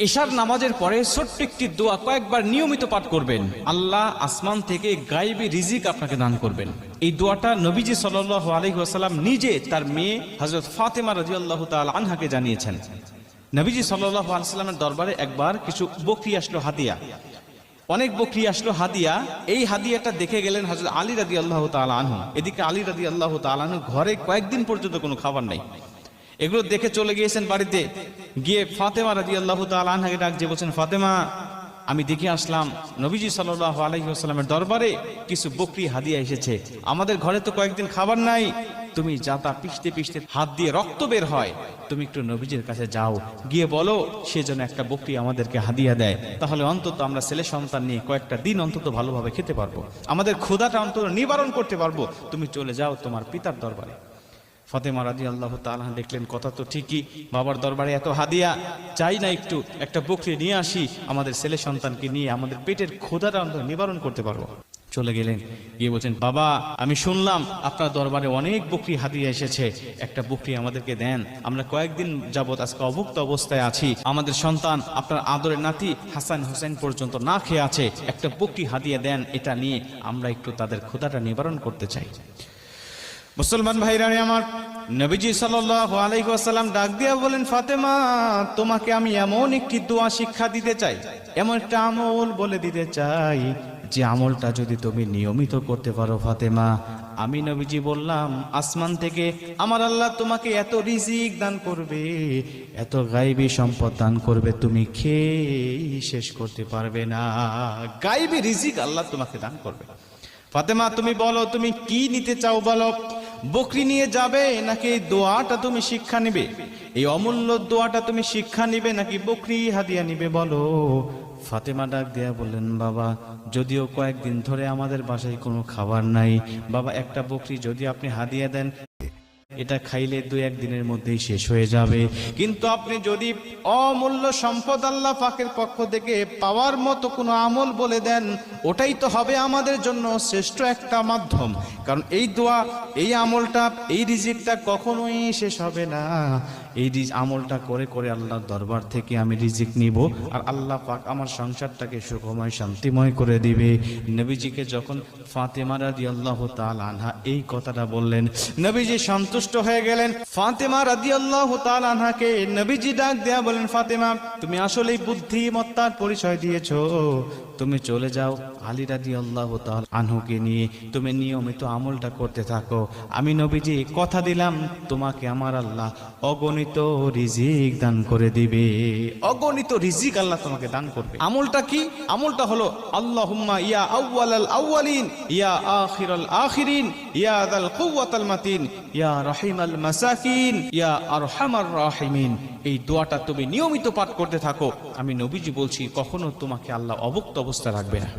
এশার নামাজের পরে ছোট্ট একটি দোয়া কয়েকবার নিয়মিত পাঠ করবেন। আল্লাহ আসমান থেকে গায়েবী রিজিক আপনাকে দান করবেন। এই দোয়াটা নবীজি সাল্লাল্লাহু আলাইহি ওয়াসাল্লাম নিজে তার মেয়ে হযরত ফাতেমা রাদিয়াল্লাহু তাআলা আনহাকে জানিয়েছেন। নবীজি সাল্লাল্লাহু আলাইহি ওয়াসাল্লামের দরবারে একবার কিছু বকরি আসলো হাদিয়া, অনেক বকরি আসলো হাদিয়া। এই হাদিয়াটা দেখে গেলেন হযরত আলী রাদিয়াল্লাহু তাআলা আনহু। এদিকে আলী রাদিয়াল্লাহু তাআলা আনহু ঘরে কয়েকদিন পর্যন্ত কোনো খাবার নাই। এগুলো দেখে চলে গিয়েছেন বাড়িতে, গিয়ে ফাতেমা রাদিয়াল্লাহু তাআলা আনহাকে ডাক দিয়ে বলছেন, ফাতেমা, আমি দেখে আসলাম নবীজি সাল্লাল্লাহু আলাইহি ওয়াসাল্লামের দরবারে কিছু বকরি হাদিয়া এসেছে, আমাদের ঘরে তো কয়েকদিন খাবার নাই। তুমি যাতা পিষতে পিষতে হাত দিয়ে রক্ত বের হয়, তুমি একটু নবীজির কাছে যাও, গিয়ে বলো সে যেন একটা বকরি আমাদেরকে হাদিয়া দেয়, তাহলে অন্তত আমরা ছেলে সন্তান নিয়ে কয়েকটা দিন অন্তত ভালোভাবে খেতে পারবো, আমাদের ক্ষুধাটা অন্তত নিবারণ করতে পারবো। তুমি চলে যাও তোমার পিতার দরবারে। ফাতেমা রাদিয়াল্লাহু তাআলা দেখলেন কথা তো ঠিকই, বাবার দরবারে এত হাদিয়া, চাই না একটু একটা বকরি নিয়ে আসি, আমাদের ছেলে সন্তানকে নিয়ে আমাদের পেটের ক্ষুধাটা অন্তত নিবারণ করতে পারবো। চলে গেলেন, গিয়ে বলছেন, বাবা, আমি শুনলাম আপনার দরবারে অনেক বকরি হাদিয়া এসেছে, একটা বকরি আমাদেরকে দেন, আমরা কয়েকদিন যাবত আজকে অভুক্ত অবস্থায় আছি, আমাদের সন্তান আপনার আদরের নাতি হাসান হোসেন পর্যন্ত না খেয়ে আছে, একটা বকরি হাদিয়া দেন, এটা নিয়ে আমরা একটু তাদের ক্ষুধাটা নিবারণ করতে চাই। মুসলমান ভাইরা আমার, নবীজি সাল্লাল্লাহু আলাইহি ওয়াসাল্লাম ডাক দিয়া বলেন, ফাতেমা, তোমাকে আমি এমন একটি দোয়া শিক্ষা দিতে চাই, এমন একটা আমল বলে দিতে চাই, যে আমলটা যদি তুমি নিয়মিত করতে পারো ফাতেমা, আমি নবীজি বললাম আসমান থেকে আমার আল্লাহ তোমাকে এত রিজিক দান করবে, এত গায়েবী সম্পদ দান করবে, তুমি খেয়ে শেষ করতে পারবে না। গায়েবী রিজিক আল্লাহ তোমাকে দান করবে। ফাতেমা, তুমি বলো তুমি কি নিতে চাও, বলো, বকরি নিয়ে যাবে নাকি এই দোয়াটা তুমি শিক্ষা নিবে, এই অমূল্য দোয়াটা তুমি শিক্ষা নিবে নাকি বকরি হাদিয়া নিবে, বলো। ফাতেমা ডাক দিয়া বললেন, বাবা, যদিও কয়েকদিন ধরে আমাদের বাসায় কোনো খাবার নাই, বাবা, একটা বকরি যদি আপনি হাদিয়া দেন, এটা খাইলে 2-1 দিনের মধ্যেই শেষ হয়ে যাবে, কিন্তু আপনি যদি অমূল্য সম্পদ আল্লাহ পাকের পক্ষ থেকে পাওয়ার মতো কোনো আমল বলে দেন, ওটাই তো হবে আমাদের জন্য শ্রেষ্ঠ একটা মাধ্যম, কারণ এই দোয়া, এই আমলটা, এই রিজিকটা কখনোই শেষ হবে না। এই আমলটা করে করে আল্লাহর দরবার থেকে আমি রিজিক নিব, আর আল্লাহ পাক আমার সংসারটাকে সুখময় শান্তিময় করে দিবে। নবীজিকে যখন ফাতেমা রাদিয়াল্লাহু তাআলা আনহা এই কথাটা বললেন, নবীজি সন্তুষ্ট হয়ে গেলেন। ফাতেমা রাদিয়াল্লাহু তাআলা আনহাকে নবীজি ডাক দেয়া বলেন, ফাতেমা, তুমি আসলেই বুদ্ধিমত্তার পরিচয় দিয়েছো, তুমি চলে যাও আলী রাদিয়াল্লাহু তাআলা আনহুকে নিয়ে তুমি নিয়মিত আমলটা করতে থাকো, আমি নবীজি কথা দিলাম তোমাকে আমার আল্লাহ অগণিত রিজিক দান করে দিবে, অগণিত রিজিক আল্লাহ তোমাকে দান করবে। আমলটা কি? আমলটা হলো আল্লাহুম্মা ইয়া আউয়ালাল আউয়ালিন, ইয়া আখিরাল আখিরিন, ইয়া যাল কুওয়াতাল মাতিন, ইয়া রাহিমাল মাসাকিন, ইয়া আরহামার রাহিমিন। এই দোয়াটা তুমি নিয়মিত পাঠ করতে থাকো, আমি নবীজি বলছি কখনো তোমাকে আল্লাহ অভুক্ত অবস্থা রাখবে না।